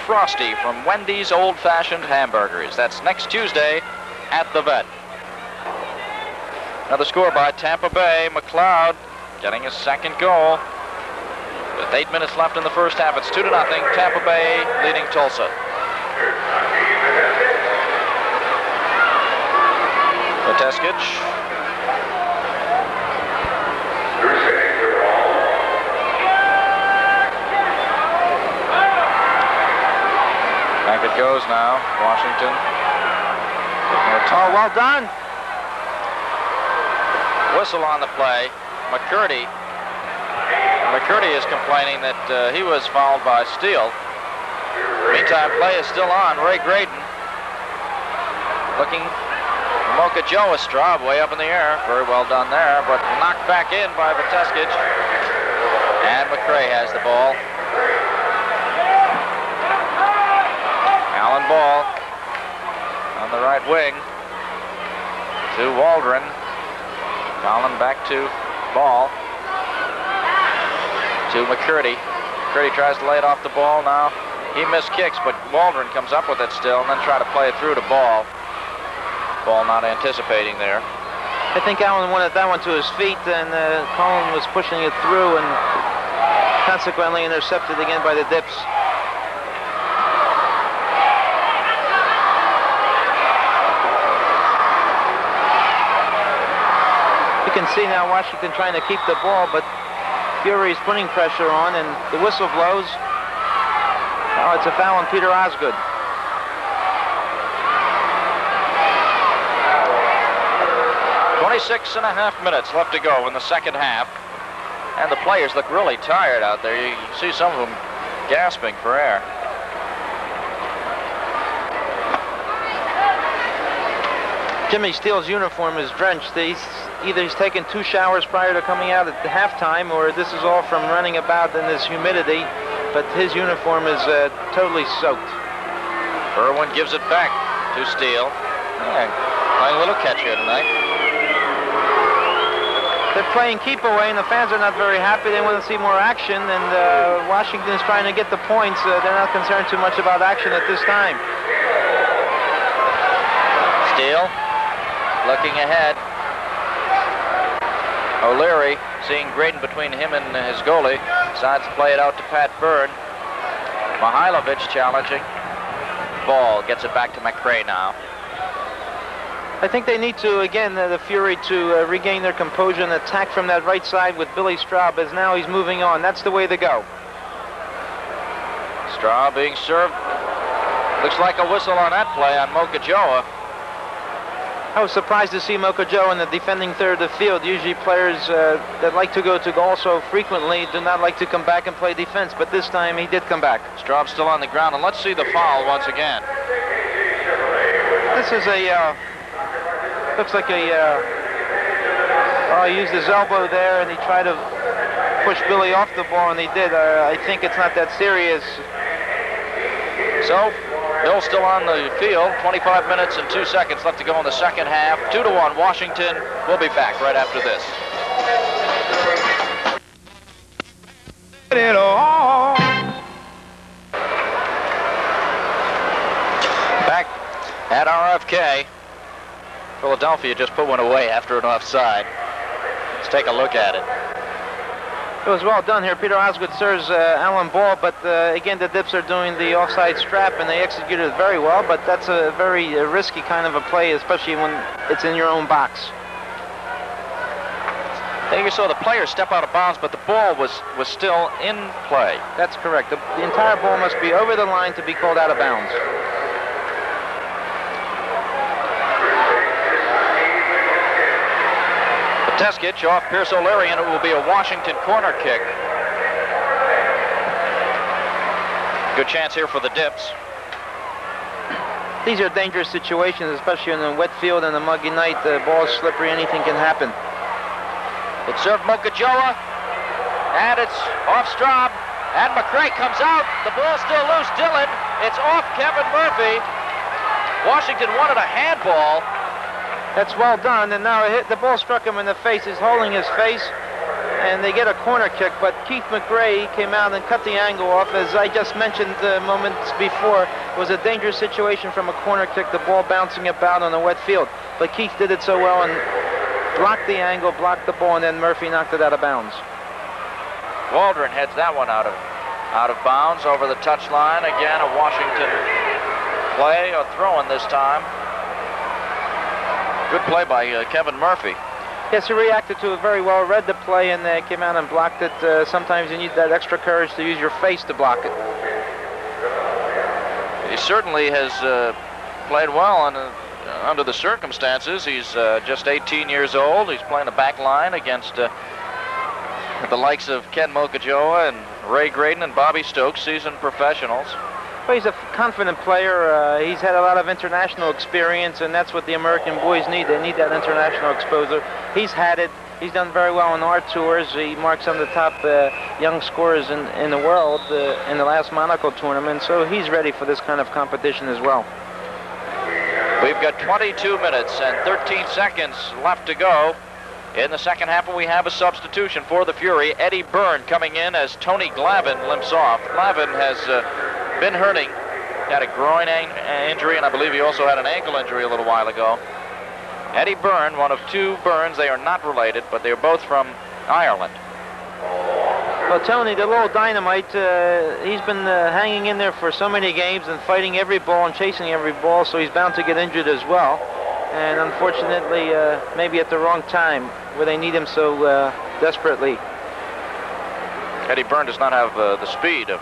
Frosty from Wendy's Old Fashioned Hamburgers. That's next Tuesday at the Vet. Another score by Tampa Bay. McLeod getting his second goal. With 8 minutes left in the first half, it's 2-0. Tampa Bay leading Tulsa. Leteskic. Back it goes now. Washington. Oh, well done. Whistle on the play. McCurdy is complaining that he was fouled by Steele. Meantime, play is still on. Ray Graydon looking. Mocha Joe Estrada way up in the air. Very well done there, but knocked back in by Leteskic. And McCray has the ball. Alan Ball on the right wing to Waldron. Collin back to Ball. To McCurdy. McCurdy tries to lay it off the ball now. He missed kicks, but Waldron comes up with it still and then try to play it through to Ball. Ball not anticipating there. I think Allen wanted that one to his feet, and Collin was pushing it through and consequently intercepted again by the Dips. You can see now Washington trying to keep the ball, but Fury's putting pressure on, and the whistle blows. Oh, it's a foul on Peter Osgood. .6.5 minutes left to go in the second half, and the players look really tired out there. You see some of them gasping for air. Jimmy Steele's uniform is drenched. Either he's taken 2 showers prior to coming out at the halftime, or this is all from running about in this humidity, but his uniform is totally soaked. Irwin gives it back to Steele. Yeah, playing a little catch here tonight. They're playing keep away, and the fans are not very happy. They want to see more action, and Washington's trying to get the points. They're not concerned too much about action at this time. Steele looking ahead. O'Leary, seeing Graydon between him and his goalie, decides to play it out to Pat Byrne. Mihailovic challenging. Ball gets it back to McCray now. I think they need to, again, the Fury, to regain their composure and attack from that right side with Billy Straub, as now he's moving on. That's the way to go. Straub being served. Looks like a whistle on that play on Mokajoa. I was surprised to see Mokajoa in the defending third of the field. Usually players that like to go to goal so frequently do not like to come back and play defense, but this time he did come back. Straub still on the ground, and let's see the foul once again. This is a... looks like a, he used his elbow there, and he tried to push Billy off the ball, and he did. I think it's not that serious. So, Bill's still on the field. 25 minutes and 2 seconds left to go in the second half. 2-1 Washington. We'll be back right after this. Back at RFK. Philadelphia just put one away after an offside. Let's take a look at it. It was well done here. Peter Osgood serves Alan Ball, but again, the Dips are doing the offside strap, and they executed it very well, but that's a very risky kind of a play, especially when it's in your own box. I think you saw the player step out of bounds, but the ball was still in play. That's correct. The entire ball must be over the line to be called out of bounds. Leteskic off Pierce O'Leary, and it will be a Washington corner kick. Good chance here for the Dips. These are dangerous situations, especially in a wet field and a muggy night. The ball's slippery, anything can happen. It's served Mokajoa, and it's off Straub, and McCray comes out. The ball's still loose. Dillon, it's off Kevin Murphy. Washington wanted a handball. That's well done, and now the ball struck him in the face. He's holding his face. and they get a corner kick, but Keith McRae came out and cut the angle off. As I just mentioned moments before, it was a dangerous situation from a corner kick, the ball bouncing about on a wet field. But Keith did it so well and blocked the angle, blocked the ball, and then Murphy knocked it out of bounds. Waldron heads that one out of bounds over the touchline. Again, a Washington play, or throw-in this time. Good play by Kevin Murphy. Yes, he reacted to it very well, read the play, and came out and blocked it. Sometimes you need that extra courage to use your face to block it. He certainly has played well under the circumstances. He's just 18 years old. He's playing the back line against the likes of Ken Mokajoa and Ray Graydon and Bobby Stokes, seasoned professionals. Well, he's a confident player. He's had a lot of international experience, and that's what the American boys need. They need that international exposure. He's had it. He's done very well on our tours. He marks some of the top young scorers in the world in the last Monaco tournament, so he's ready for this kind of competition as well. We've got 22 minutes and 13 seconds left to go in the second half, and we have a substitution for the Fury. Eddie Byrne coming in as Tony Glavin limps off. Glavin has been hurting. Had a groin injury, and I believe he also had an ankle injury a little while ago. Eddie Byrne, one of two Byrnes. They are not related, but they are both from Ireland. Well, Tony, the little dynamite, he's been hanging in there for so many games and fighting every ball and chasing every ball, so he's bound to get injured as well. And unfortunately, maybe at the wrong time, where they need him so desperately. Eddie Byrne does not have the speed of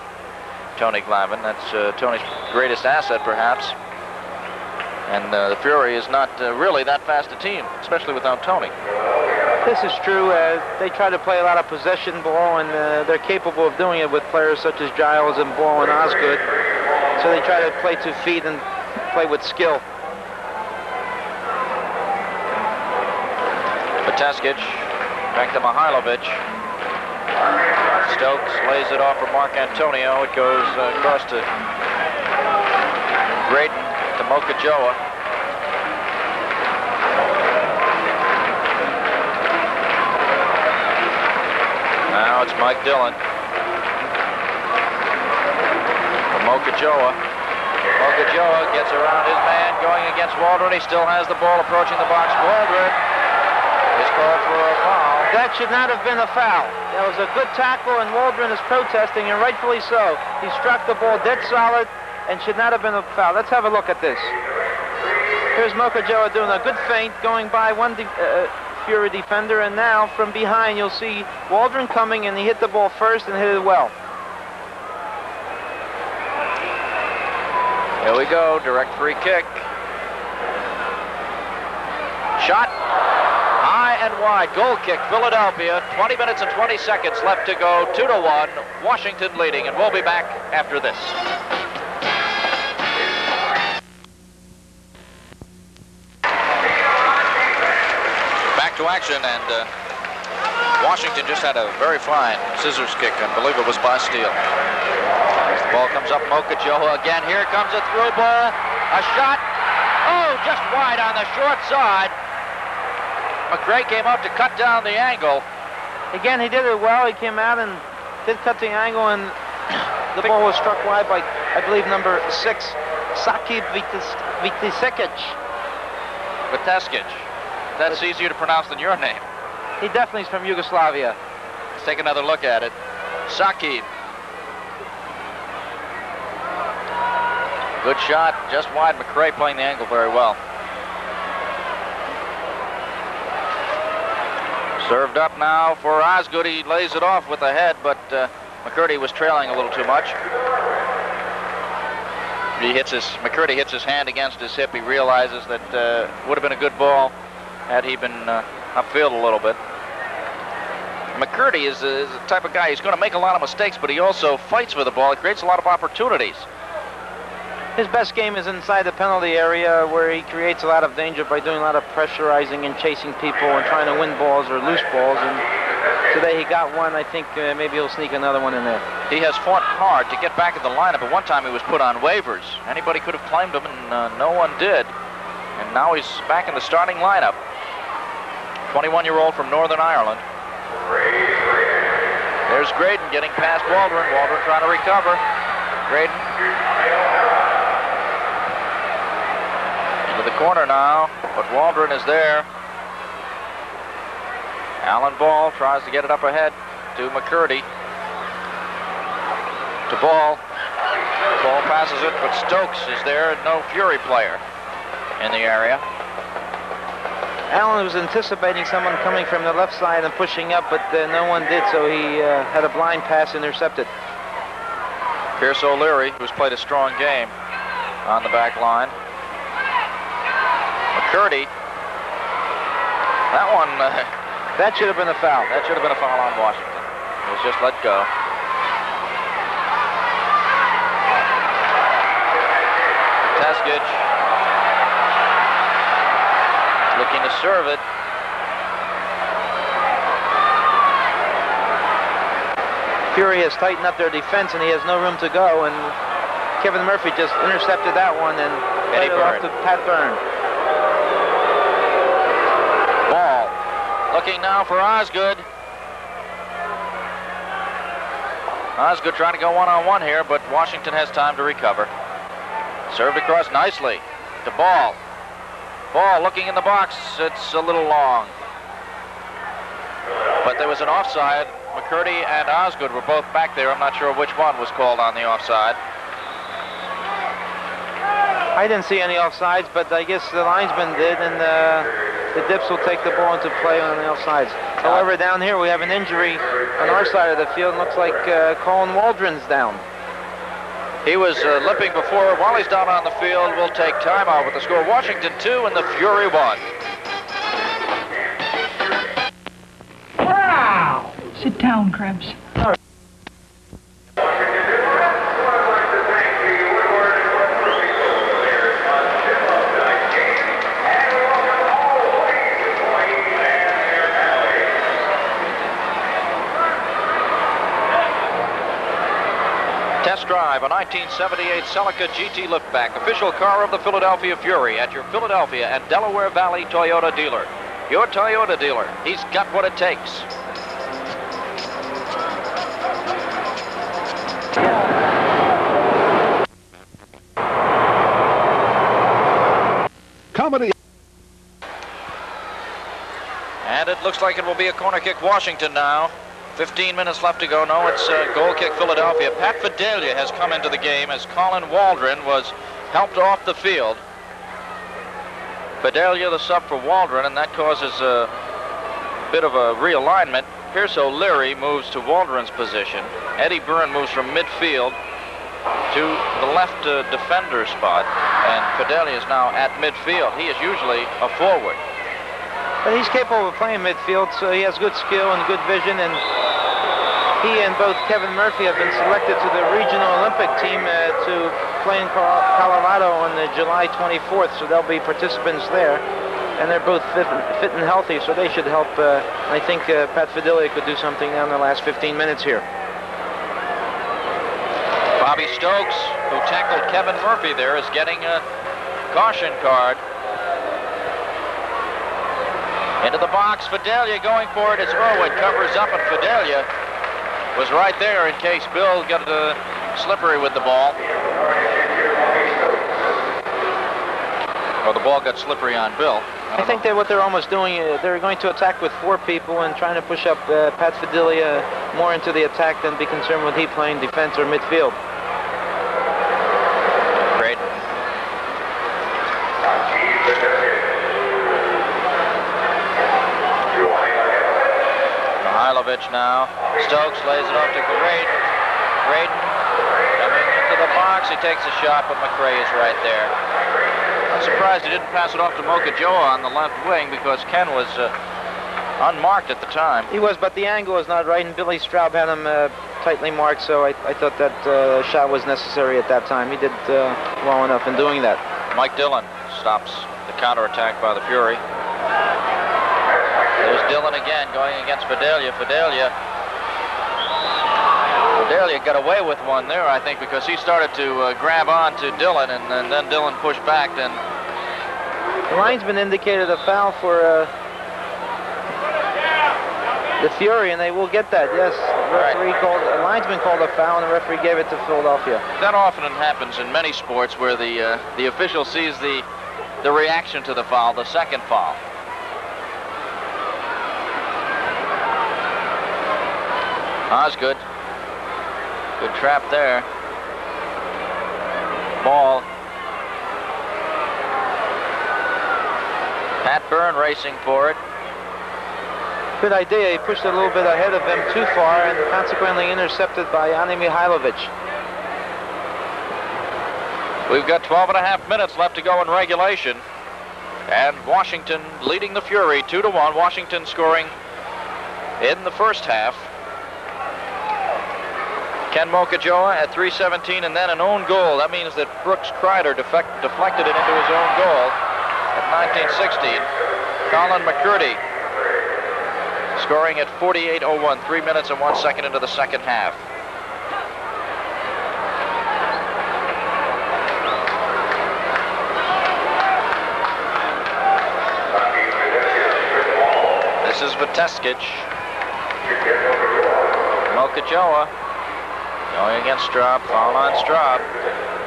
Tony Glavin. That's Tony's greatest asset, perhaps. And the Fury is not really that fast a team, especially without Tony. This is true. They try to play a lot of possession ball, and they're capable of doing it with players such as Giles and Ball and Osgood. So they try to play to feet and play with skill. Teskic, back to Mihailovic. Stokes lays it off for Mark Antonio. It goes across to Graydon, to Mokajoa. Now it's Mike Dillon. For Mokajoa. Mokajoa gets around his man, going against Waldron. He still has the ball approaching the box. Waldron is called for a foul. That should not have been a foul. That was a good tackle, and Waldron is protesting, and rightfully so. He struck the ball dead solid and should not have been a foul. Let's have a look at this. Here's Mokajoa doing a good feint, going by one Fury defender, and now from behind you'll see Waldron coming, and he hit the ball first and hit it well. Here we go, direct free kick. Shot. High and wide, goal kick, Philadelphia. 20 minutes and 20 seconds left to go, 2-1, Washington leading, and we'll be back after this. Back to action, and Washington just had a very fine scissors kick, I believe it was by Steele. The ball comes up, Mokajoa again. Here comes a through ball, a shot. Oh, just wide on the short side. McRae came up to cut down the angle. Again, he did it well. He came out and did cut the angle, and the ball was struck wide by, I believe, number 6, Saki Viteskic. Viteskic. That's easier to pronounce than your name. He definitely is from Yugoslavia. Let's take another look at it. Saki. Good shot, just wide. McRae playing the angle very well. Served up now for Osgood. He lays it off with the head, but McCurdy was trailing a little too much. McCurdy hits his hand against his hip. He realizes that would have been a good ball had he been upfield a little bit. McCurdy is the type of guy, he's going to make a lot of mistakes, but he also fights for the ball. He creates a lot of opportunities. His best game is inside the penalty area, where he creates a lot of danger by doing a lot of pressurizing and chasing people and trying to win balls or loose balls. And today he got one. I think maybe he'll sneak another one in there. He has fought hard to get back in the lineup. At one time he was put on waivers. Anybody could have claimed him, and no one did. And now he's back in the starting lineup. 21-year-old from Northern Ireland. There's Graydon getting past Waldron. Waldron trying to recover. Graydon into the corner now, but Waldron is there. Alan Ball tries to get it up ahead to McCurdy. To Ball. Ball passes it, but Stokes is there and no Fury player in the area. Allen was anticipating someone coming from the left side and pushing up, but no one did, so he had a blind pass intercepted. Pierce O'Leary, who's played a strong game on the back line. McCurdy. That one... that should have been a foul. That should have been a foul on Washington. It was just let go. Teskich looking to serve it. Fury has tightened up their defense and he has no room to go, and Kevin Murphy just intercepted that one and played it off to Pat Byrne. Ball looking now for Osgood. Osgood trying to go one-on-one here, but Washington has time to recover. Served across nicely to Ball. Ball looking in the box. It's a little long. But there was an offside. McCurdy and Osgood were both back there. I'm not sure which one was called on the offside. I didn't see any offsides, but I guess the linesman did, and the Dips will take the ball into play on the offsides. However, down here we have an injury on our side of the field. Looks like Colin Waldron's down. He was limping before. While he's down on the field, we'll take timeout with the score. Washington 2 and the Fury 1. Wow! Sit down, Krebs. Test drive, a 1978 Celica GT liftback, official car of the Philadelphia Fury at your Philadelphia and Delaware Valley Toyota dealer. Your Toyota dealer. He's got what it takes. Comedy. And it looks like it will be a corner kick Washington now. 15 minutes left to go. No, it's goal kick Philadelphia. Pat Fidelia has come into the game as Colin Waldron was helped off the field. Fidelia the sub for Waldron, and that causes a bit of a realignment. Pierce O'Leary moves to Waldron's position. Eddie Byrne moves from midfield to the left defender spot, and Fidelia is now at midfield. He is usually a forward. But he's capable of playing midfield, so he has good skill and good vision, and he and both Kevin Murphy have been selected to the regional Olympic team to play in Colorado on July 24th, so they'll be participants there. And they're both fit and healthy, so they should help. I think Pat Fidelia could do something down the last 15 minutes here. Bobby Stokes, who tackled Kevin Murphy there, is getting a caution card. Into the box, Fidelia going for it as Irwin covers up, and Fidelia was right there in case Bill got slippery with the ball. Or the ball got slippery on Bill. I think that what they're almost doing, they're going to attack with 4 people and trying to push up Pat Fidelia more into the attack than be concerned with he playing defense or midfield. Great. Mihailovich now. Stokes lays it off to Graydon. Graydon coming into the box. He takes a shot, but McRae is right there. I'm surprised he didn't pass it off to Mokajoa on the left wing because Ken was unmarked at the time. He was, but the angle was not right, and Billy Straub had him tightly marked, so I thought that shot was necessary at that time. He did well enough in doing that. Mike Dillon stops the counterattack by the Fury. There's Dillon again going against Fidelia. Fidelia got away with one there, I think, because he started to grab on to Dillon, and then Dillon pushed back. Then the linesman indicated a foul for the Fury, and they will get that. Yes, the linesman called a foul, and the referee gave it to Philadelphia. That often happens in many sports where the official sees the reaction to the foul, the second foul. Osgood, good trap there. Ball. Pat Byrne racing for it. Good idea. He pushed it a little bit ahead of him too far and consequently intercepted by Ani Mihailovic. We've got 12.5 minutes left to go in regulation. And Washington leading the Fury 2-1. Washington scoring in the first half. Ken Mokajoa at 3:17, and then an own goal. That means that Brooks Kreider deflected it into his own goal at 19:16. Colin McCurdy scoring at 48:01, 3 minutes and 1 second into the second half. This is Viteskic. Mokajoa going against Straub, foul on Straub.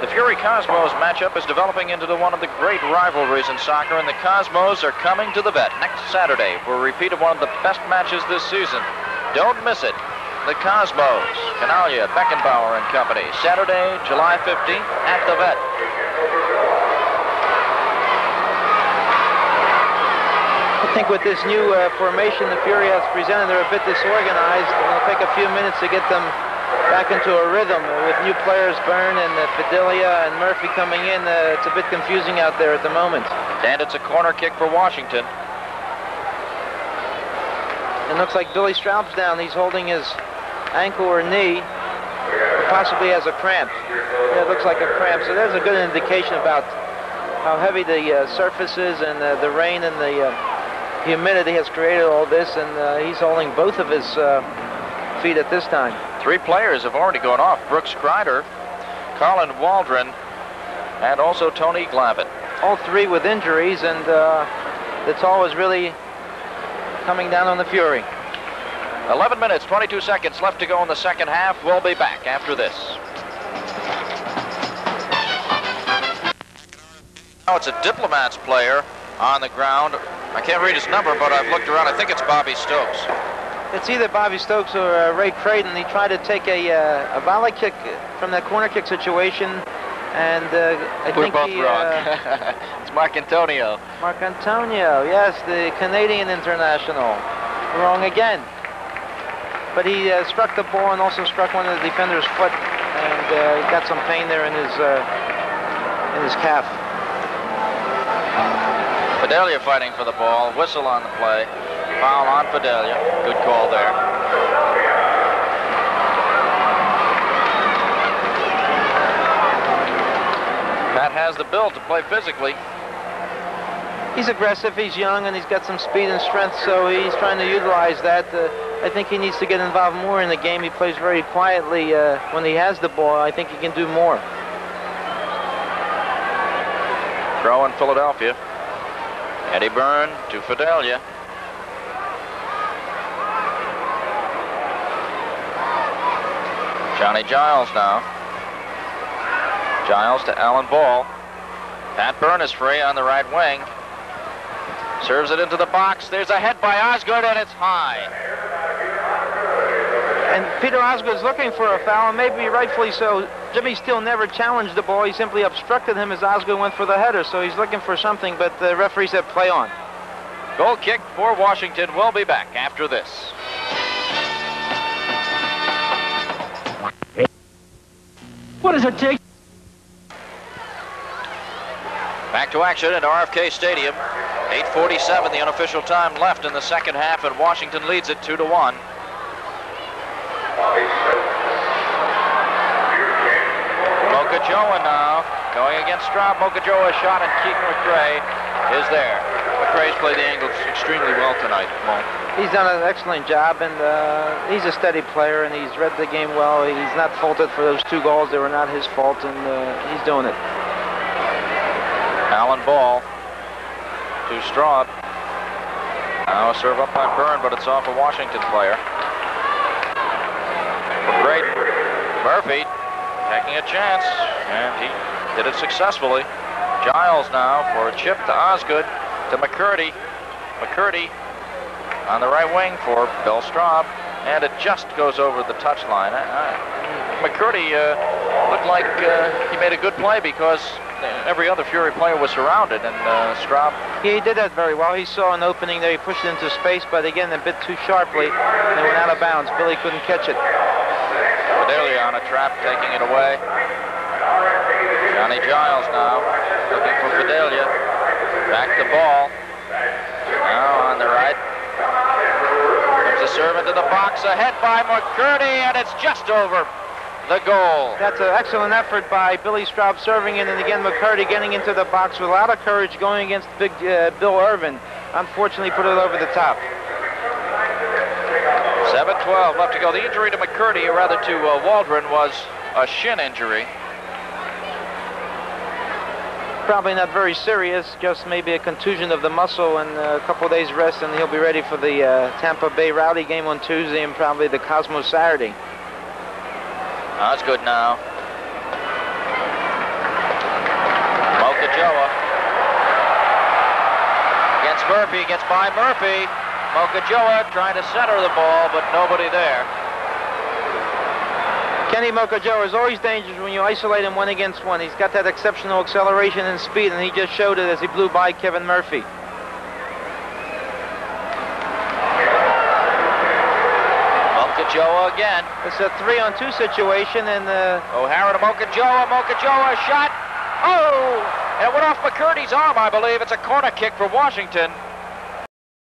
The Fury Cosmos matchup is developing into one of the great rivalries in soccer, and the Cosmos are coming to the vet next Saturday for a repeat of one of the best matches this season. Don't miss it. The Cosmos, Canalia, Beckenbauer and company, Saturday, July 15th at the vet. I think with this new formation the Fury has presented, they're a bit disorganized. It'll take a few minutes to get them back into a rhythm. With new players, Byrne and Fidelia and Murphy coming in, it's a bit confusing out there at the moment. And it's a corner kick for Washington. It looks like Billy Straub's down. He's holding his ankle or knee. Possibly has a cramp. Yeah, it looks like a cramp. So there's a good indication about how heavy the surface is, and the rain and the humidity has created all this, and he's holding both of his feet at this time. 3 players have already gone off. Brooks Kreider, Colin Waldron, and also Tony Glavin. All 3 with injuries, and the toll is really coming down on the Fury. 11 minutes, 22 seconds left to go in the second half. We'll be back after this. Now it's a Diplomats player on the ground. I can't read his number, but I've looked around. I think it's Bobby Stokes. It's either Bobby Stokes or Ray Creighton. He tried to take a volley kick from that corner kick situation, and I We're think both wrong. It's Mark Antonio. Mark Antonio, yes, the Canadian international. Wrong again. But he struck the ball and also struck one of the defender's foot, and he got some pain there in his calf. Fidelia fighting for the ball. Whistle on the play. Foul on Fidelia. Good call there. Pat has the build to play physically. He's aggressive, he's young, and he's got some speed and strength, so he's trying to utilize that. I think he needs to get involved more in the game. He plays very quietly when he has the ball. I think he can do more. Throw in Philadelphia. Eddie Byrne to Fidelia. Johnny Giles now. Giles to Alan Ball. Pat Byrne is free on the right wing. Serves it into the box. There's a head by Osgood, and it's high. And Peter Osgood's looking for a foul, and maybe rightfully so. Jimmy Steele never challenged the ball. He simply obstructed him as Osgood went for the header, so he's looking for something, but the referee said play on. Goal kick for Washington. We'll be back after this. What does it take? Back to action at RFK Stadium. 8:47, the unofficial time left in the second half, and Washington leads it 2-1. Mokajoa now going against Straub. Mokajoa shot, and Keaton McRae is there. McRae's played the angles extremely well tonight. He's done an excellent job, and he's a steady player, and he's read the game well. He's not faulted for those 2 goals. They were not his fault, and he's doing it. Alan Ball to Straub. Now a serve up by Byrne, but it's off a Washington player. Great. Murphy taking a chance, and he did it successfully. Giles now for a chip to Osgood, to McCurdy. McCurdy on the right wing for Bill Straub, and it just goes over the touchline. McCurdy looked like he made a good play because every other Fury player was surrounded, and Straub... Yeah, he did that very well. He saw an opening there. He pushed it into space, but again, a bit too sharply. They went out of bounds. Billy couldn't catch it. Fidelia on a trap, taking it away. Johnny Giles now looking for Fidelia. Back the ball. Now on the right. Comes the serve into the box. Ahead by McCurdy, and it's just over the goal. That's an excellent effort by Billy Straub serving in, and again McCurdy getting into the box with a lot of courage going against big Bill Irvin. Unfortunately put it over the top. 7:12 left to go. The injury to McCurdy, or rather to Waldron, was a shin injury. Probably not very serious, just maybe a contusion of the muscle, and a couple of days rest, and he'll be ready for the Tampa Bay Rowdy game on Tuesday and probably the Cosmos Saturday. Osgood now. Mokajoa against Murphy, gets by Murphy. Mokajoa trying to center the ball, but nobody there. Kenny Mokajoa is always dangerous when you isolate him 1 against 1. He's got that exceptional acceleration and speed, and he just showed it as he blew by Kevin Murphy. Mokajoa again. It's a 3-on-2 situation, and O'Hara to Mokajoa. Mokajoa shot. Oh! And it went off McCurdy's arm, I believe. It's a corner kick for Washington.